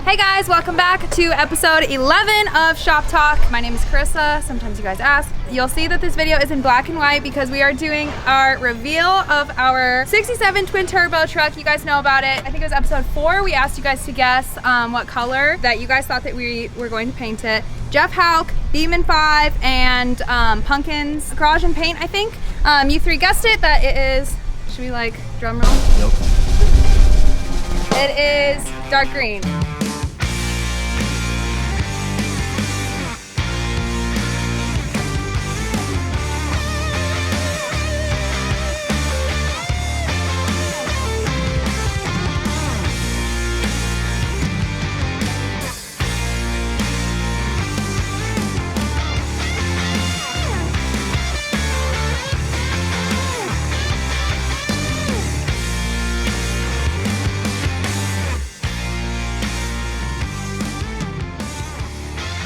Hey guys, welcome back to episode 11 of Shop Talk. My name is Carissa. Sometimes you guys ask. You'll see that this video is in black and white because we are doing our reveal of our 67 twin turbo truck. You guys know about it. I think it was episode 4. We asked you guys to guess what color that you guys thought that we were going to paint it. Jeff Hauk, Beeman 5, and Pumpkins Garage and Paint, I think. You three guessed it. That it is, should we like drum roll? Nope. It is dark green.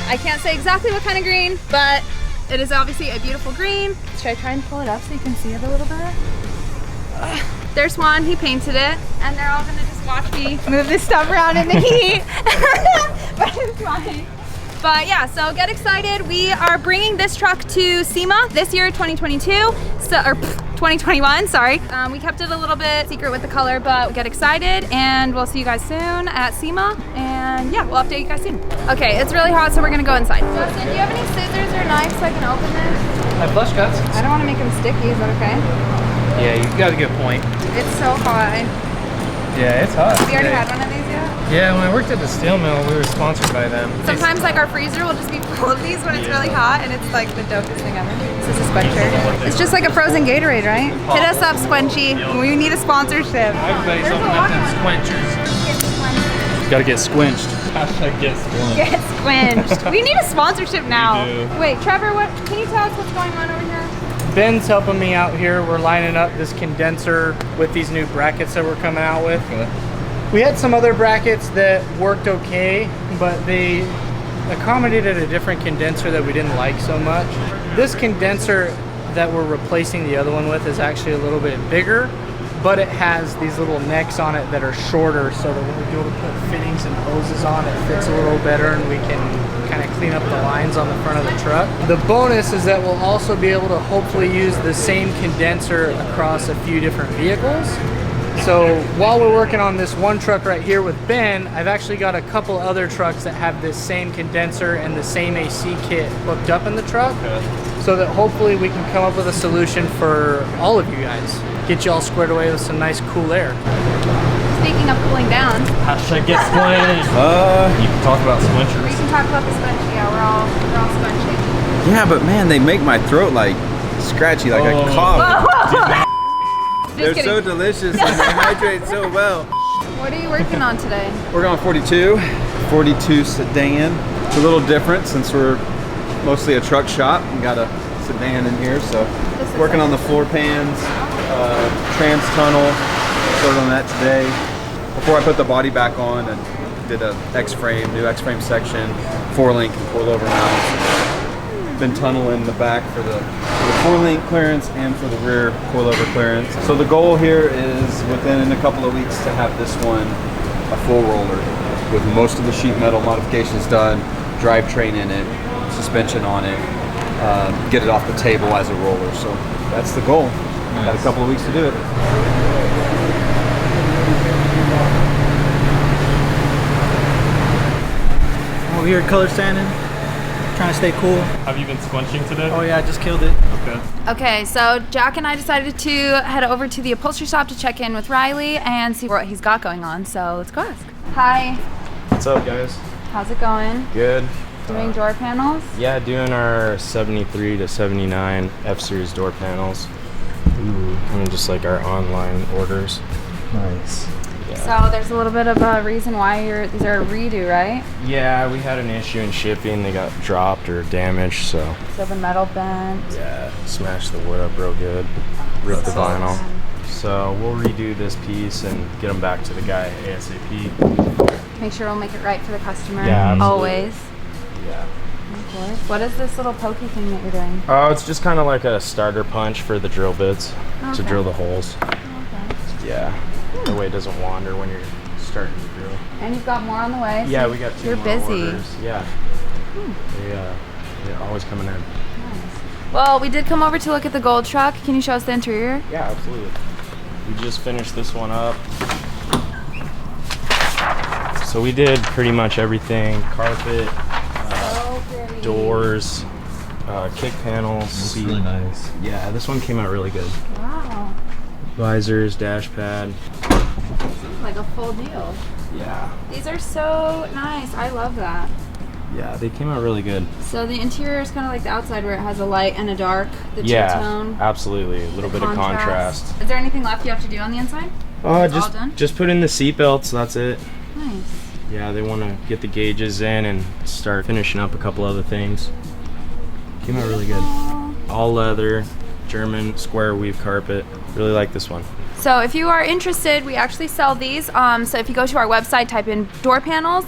I can't say exactly what kind of green, but it is obviously a beautiful green. Should I try and pull it up so you can see it a little bit? There's Juan, he painted it, and they're all gonna just watch me move this stuff around in the heat. But it's fine. But yeah, so get excited. We are bringing this truck to SEMA this year, 2022, or 2021, sorry. We kept it a little bit secret with the color, but get excited, and we'll see you guys soon at SEMA. And yeah, we'll update you guys soon. Okay, it's really hot, so we're gonna go inside. Justin, do you have any scissors or knives so I can open this? I have flush cuts. I don't want to make them sticky, is that okay? Yeah, you've got a good point. It's so hot. Yeah, it's hot. Have you already had one of these yet? Yeah, when I worked at the steel mill, we were sponsored by them. Sometimes like our freezer will just be full of these when it's really hot, and it's like the dopest thing ever. This is a Squencher. It's just like a frozen Gatorade, right? Hit us up, Squenchy. We need a sponsorship. Everybody's opening up them squenchers. Gotta get squinched. Get squinched. Get squinched. We need a sponsorship now. We do. Wait, Trevor, what? Can you tell us what's going on over here? Ben's helping me out here. We're lining up this condenser with these new brackets that we're coming out with. Okay. We had some other brackets that worked okay, but they accommodated a different condenser that we didn't like so much. This condenser that we're replacing the other one with is actually a little bit bigger, but it has these little necks on it that are shorter, so that when we go to put fittings and hoses on, it fits a little better, and we can kind of clean up the lines on the front of the truck. The bonus is that we'll also be able to hopefully use the same condenser across a few different vehicles. So while we're working on this one truck right here with Ben, I've actually got a couple other trucks that have this same condenser and the same AC kit hooked up in the truck. Okay. So that hopefully we can come up with a solution for all of you guys. Get you all squared away with some nice cool air. Speaking of cooling down, Hashtag get squinched. You can talk about we squenchers. can talk about the Squenchy. Yeah, we're all Squenchy. Yeah, but man, they make my throat like scratchy, like I cough. They're so delicious and they hydrate so well. What are you working on today? We're going 42 sedan. It's a little different since we're mostly a truck shop. We got a sedan in here, so working on the floor pans, trans tunnel. Started on that today. Before I put the body back on, and did a X-frame, new X-frame section, 4-link and coilover mounts. Been tunneling the back for the 4-link clearance and for the rear coilover clearance. So the goal here is within a couple of weeks to have this one a full roller with most of the sheet metal modifications done, drivetrain in it, suspension on it, get it off the table as a roller. So that's the goal. Nice. Got a couple of weeks to do it. Over here color sanding, trying to stay cool. Have you been squenching today? Oh yeah, I just killed it. Okay. Okay, so Jack and I decided to head over to the upholstery shop to check in with Riley and see what he's got going on. So let's go ask. Hi, What's up, guys? how's it going? Good. Doing door panels? Yeah, doing our 73 to 79 F-Series door panels. Kind of just like our online orders. Nice. So there's a little bit of a reason why these are a redo, right? Yeah, we had an issue in shipping. They got dropped or damaged, so So the metal bent. yeah, smashed the wood up real good. Ripped the vinyl. So we'll redo this piece and get them back to the guy ASAP. Make sure we'll make it right for the customer. Yeah, absolutely. Always. Yeah. Of course. What is this little pokey thing that you're doing? Oh, it's just kind of like a starter punch for the drill bits to Okay. drill the holes. Okay. Yeah. That way it doesn't wander when you're starting to grow. And you've got more on the way. Yeah, so we got 2 You're more busy. orders. Yeah. They're always coming in. Well, we did come over to look at the gold truck. Can you show us the interior? Yeah, absolutely. We just finished this one up. So we did pretty much everything. Carpet, doors, kick panels. Really nice. Yeah, this one came out really good. Wow. Visors, dash pad. Like a full deal. Yeah. These are so nice. I love that. Yeah, they came out really good. So the interior is kind of like the outside where it has a light and a dark, the Yeah, two-tone. absolutely. A little bit of contrast. Is there anything left you have to do on the inside? It's all done? Just put in the seat belts, that's it. Nice. Yeah, they want to get the gauges in and start finishing up a couple other things. Came out really good. All leather, German square weave carpet. Really like this one. So if you are interested, we actually sell these. So if you go to our website, type in door panels,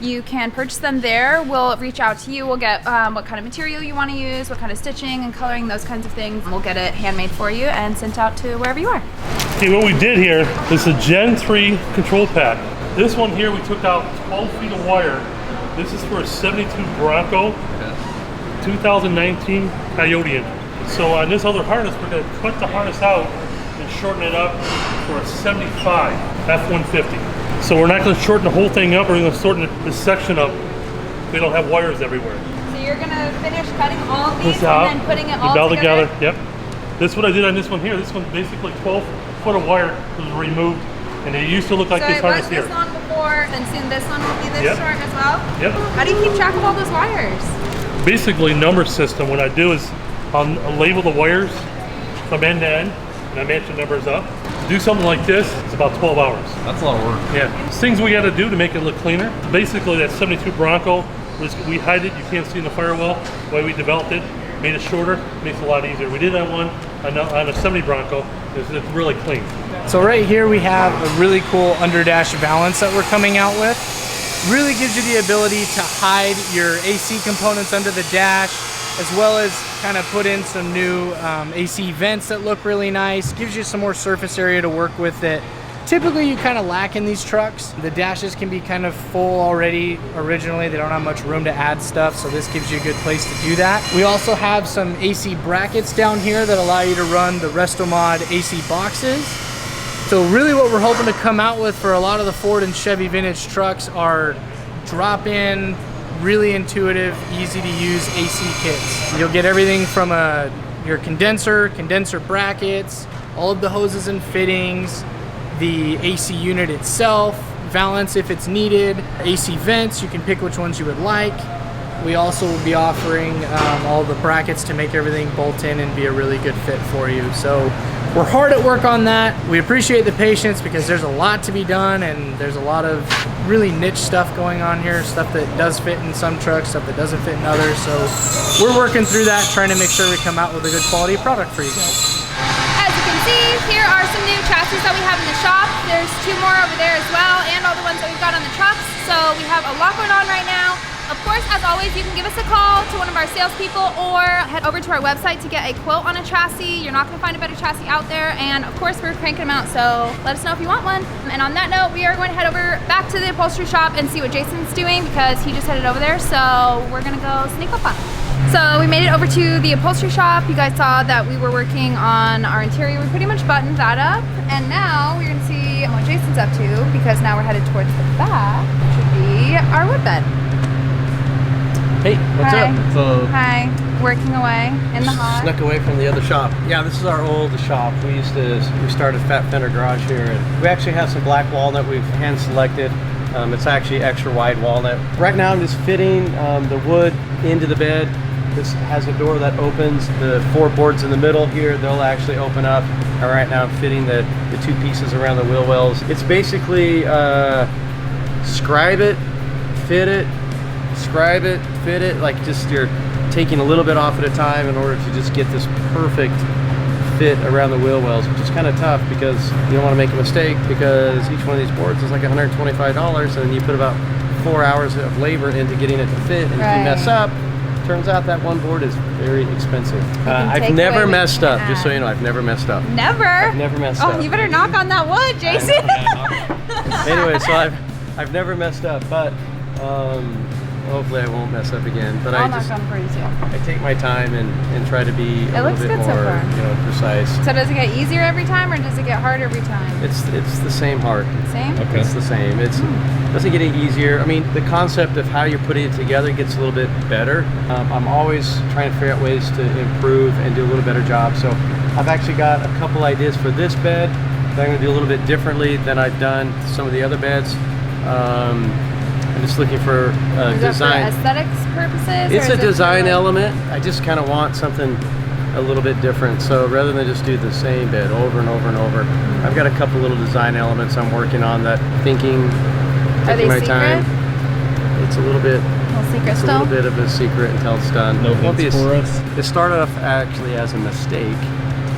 you can purchase them there. We'll reach out to you. We'll get what kind of material you want to use, what kind of stitching and coloring, those kinds of things. We'll get it handmade for you and sent out to wherever you are. Okay, what we did here is a Gen 3 control pack. This one here, we took out 12 feet of wire. This is for a 72 Bronco, 2019 Coyote engine. So on this other harness, we're gonna cut the harness out and shorten it up for a 75 F-150. So we're not gonna shorten the whole thing up, we're gonna shorten this section up. We don't have wires everywhere. So you're gonna finish cutting all of these This out, and then putting it we all bell together? Yep. This is what I did on this one here. This one basically 12 foot of wire was removed, and it used to look like So this it was harness here. this long before, and soon this one will be this Yep. short as well? Yep. How do you keep track of all those wires? Basically, number system. What I do is I'll label the wires from end to end, and I match the numbers up. To do something like this, it's about 12 hours. That's a lot of work. Yeah. There's things we got to do to make it look cleaner. Basically, that 72 Bronco, we hide it. You can't see in the firewall. The way we developed it, made it shorter, makes it a lot easier. We did that one on a 70 Bronco. It's really clean. So right here we have a really cool underdash valance that we're coming out with. Really gives you the ability to hide your AC components under the dash, as well as kind of put in some new AC vents that look really nice. Gives you some more surface area to work with that typically you kind of lack in these trucks. The dashes can be kind of full already originally. They don't have much room to add stuff, so this gives you a good place to do that. We also have some AC brackets down here that allow you to run the Restomod AC boxes. So really what we're hoping to come out with for a lot of the Ford and Chevy vintage trucks are drop-in, really intuitive, easy to use AC kits. You'll get everything from your condenser brackets, all of the hoses and fittings, the AC unit itself, valance if it's needed, AC vents, you can pick which ones you would like. We also will be offering all the brackets to make everything bolt in and be a really good fit for you. So we're hard at work on that. We appreciate the patience because there's a lot to be done and there's a lot of really niche stuff going on here, stuff that does fit in some trucks, stuff that doesn't fit in others. So we're working through that, trying to make sure we come out with a good quality product for you guys. As you can see, here are some new chassis that we have in the shop. There's 2 more over there as well, and all the ones that we've got on the trucks. So we have a lot going on right now. Of course, as always, you can give us a call to one of our salespeople or head over to our website to get a quote on a chassis. You're not going to find a better chassis out there, and of course, we're cranking them out, so let us know if you want one. And on that note, we are going to head over back to the upholstery shop and see what Jason's doing because he just headed over there, so we're going to go sneak up on him. So we made it over to the upholstery shop. You guys saw that we were working on our interior. We pretty much buttoned that up, and now we're going to see what Jason's up to because now we're headed towards the back, which would be our wood bed. Hey, what's Hi. up? So Hi, working away in the hot. snuck away from the other shop. Yeah, this is our old shop. We started Fender Garage here, and we actually have some black walnut we've hand selected. It's actually extra wide walnut. Right now I'm just fitting the wood into the bed. This has a door that opens. The 4 boards in the middle here, they'll actually open up. And right now I'm fitting the 2 pieces around the wheel wells. It's basically scribe it, fit it, scribe it, fit it, like just you're taking a little bit off at a time in order to just get this perfect fit around the wheel wells, which is kind of tough because you don't want to make a mistake because each one of these boards is like $125 and you put about 4 hours of labor into getting it to fit, and if you mess up, turns out that one board is very expensive. I've never messed up, just so you know, I've never messed up. Never? I've never messed up. Oh, you better knock on that wood, Jason. Anyway, so I've never messed up, but hopefully I won't mess up again. But I'll knock on pretty soon. I take my time and try to be a little bit more, precise. So does it get easier every time, or does it get harder every time? It's the same heart. Same? Okay. It's the same. It doesn't get any easier. I mean, the concept of how you're putting it together gets a little bit better. I'm always trying to figure out ways to improve and do a little better job. So I've actually got a couple ideas for this bed that I'm going to do a little bit differently than I've done some of the other beds. I'm just looking for design. For aesthetics purposes? It's a design element. I just kind of want something a little bit different. So rather than just do the same bed over and over and over, I've got a couple little design elements I'm working on that taking my time. It's a little bit. It's a little bit of a secret until it's done. No hints for us? It started off actually as a mistake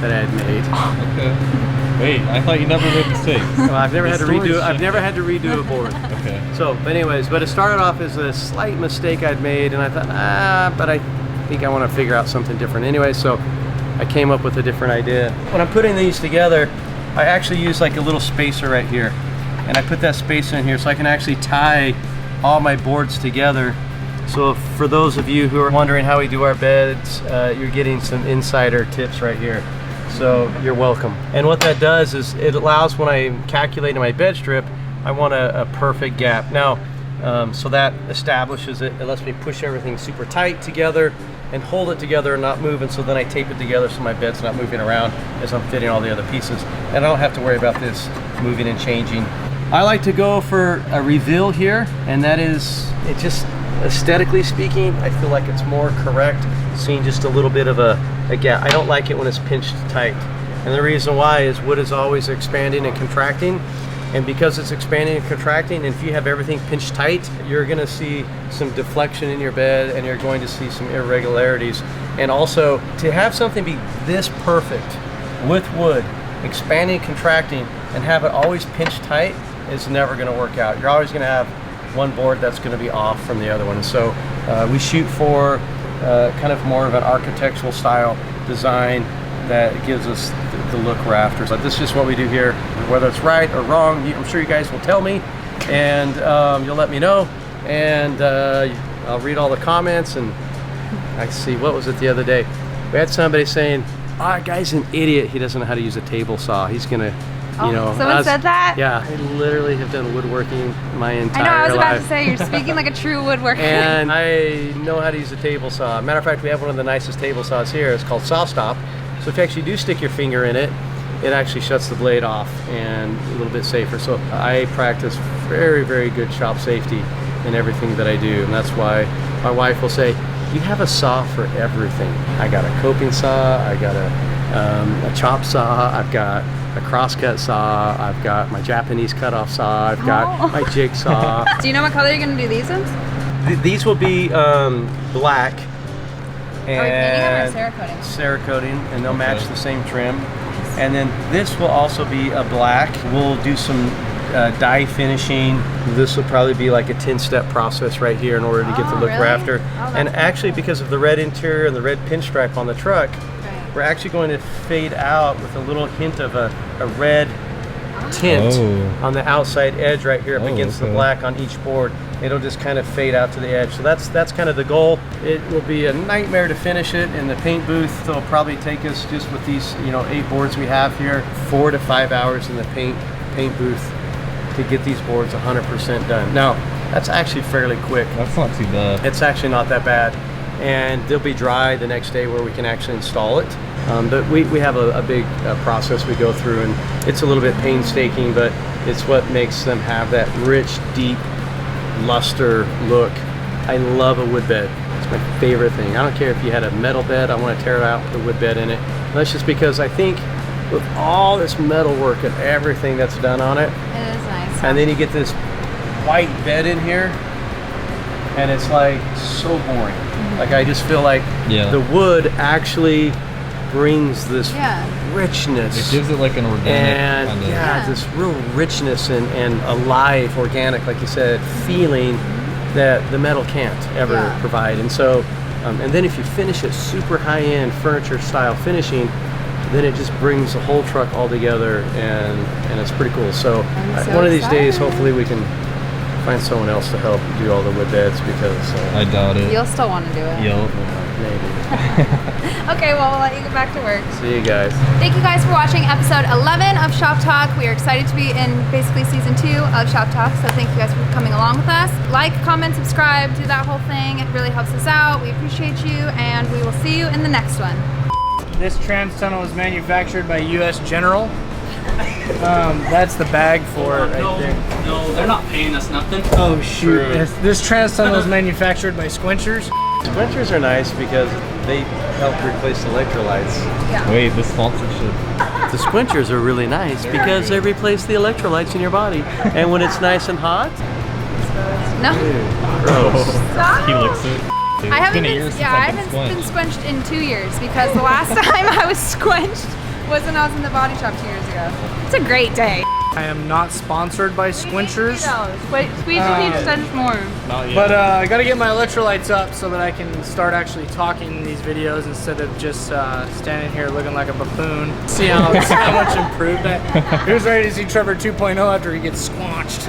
that I had made. Okay. Wait, I thought you never made mistakes. Well, I've never had to redo a board. Okay. So, anyways, but it started off as a slight mistake I'd made, and I thought, but I think I want to figure out something different anyway. So, I came up with a different idea. When I'm putting these together, I actually use like a little spacer right here, and I put that spacer in here so I can actually tie all my boards together. So, for those of you who are wondering how we do our beds, you're getting some insider tips right here. So you're welcome. And what that does is it allows, when I'm calculating my bed strip, I want a perfect gap. Now, so that establishes it. It lets me push everything super tight together and hold it together and not move. And so then I tape it together so my bed's not moving around as I'm fitting all the other pieces. And I don't have to worry about this moving and changing. I like to go for a reveal here, and that is, it just aesthetically speaking, I feel like it's more correct seeing just a little bit of a gap. I don't like it when it's pinched tight. And the reason why is wood is always expanding and contracting. And because it's expanding and contracting, and if you have everything pinched tight, you're gonna see some deflection in your bed and you're going to see some irregularities. And also, to have something be this perfect with wood, expanding, contracting, and have it always pinched tight is never gonna work out. You're always gonna have one board that's gonna be off from the other one. So we shoot for kind of more of an architectural style design that gives us the look we're after. So this is just what we do here. Whether it's right or wrong, I'm sure you guys will tell me, and you'll let me know, and I'll read all the comments. And I see, what was it the other day? We had somebody saying, "Ah, guy's an idiot. He doesn't know how to use a table saw. He's gonna." Someone said that? Yeah, I literally have done woodworking my entire life. I know, I was about to say, you're speaking like a true woodworker. And I know how to use a table saw. Matter of fact, we have one of the nicest table saws here. It's called Soft Stop. So if you actually do stick your finger in it, it actually shuts the blade off and a little bit safer. So I practice very, very good shop safety in everything that I do. And that's why my wife will say, you have a saw for everything. I got a coping saw, I got a chop saw, I've got a crosscut saw, I've got my Japanese cutoff saw, I've got my jigsaw. Do you know what color you're going to do these in? These will be black. And are we painting them or Cerakoting? Cerakoting, and they'll match the same trim. And then this will also be a black. We'll do some dye finishing. This will probably be like a 10-step process right here in order to get the look we're after. And actually, because of the red interior and the red pinstripe on the truck, we're actually going to fade out with a little hint of a red tint on the outside edge right here up against the black on each board. It'll just kind of fade out to the edge. So that's kind of the goal. It will be a nightmare to finish it in the paint booth. It'll probably take us, just with these 8 boards we have here, 4 to 5 hours in the paint booth to get these boards 100% done. Now, that's actually fairly quick. That's not too bad. It's actually not that bad. And they'll be dry the next day where we can actually install it. But we have a big process we go through, and it's a little bit painstaking, but it's what makes them have that rich, deep luster look. I love a wood bed. It's my favorite thing. I don't care if you had a metal bed, I want to tear it out, put a wood bed in it. That's just because I think with all this metal work and everything that's done on it, it is nice. And then you get this white bed in here, and it's like so boring. Like, I just feel like the wood actually brings this richness. It gives it like an organic and kind of this real richness and alive, organic, like you said, feeling that the metal can't ever provide. And so, and then if you finish it super high-end furniture style finishing, then it just brings the whole truck all together, and it's pretty cool. So, so one of these days, excited. hopefully we can find someone else to help do all the wood beds, because I doubt it. You'll still want to do it. Yup. maybe. Okay, well, we'll let you get back to work. See you guys. Thank you guys for watching episode 11 of Shop Talk. We are excited to be in basically season 2 of Shop Talk, so thank you guys for coming along with us. Like, comment, subscribe, do that whole thing. It really helps us out. We appreciate you, and we will see you in the next one. This trans tunnel is manufactured by U.S. General. That's the bag for it right there. No, they're not paying us nothing. Oh shoot! This trans tunnel is manufactured by Squinchers. Squinchers are nice because they help replace electrolytes. Yeah. Wait, the sponsorship. The Squinchers are really nice because they replace the electrolytes in your body. And when it's nice and hot, No. gross. Stop. He looks it. I haven't been, I haven't been squenched in 2 years because the last time I was squenched was when I was in the body shop 2 years ago. It's a great day. I am not sponsored by Squinchers, We just need to send more. Not yet. but I got to get my electrolytes up so that I can start actually talking in these videos instead of just standing here looking like a buffoon. See how much improved that. Who's ready to see Trevor 2.0 after he gets squanched?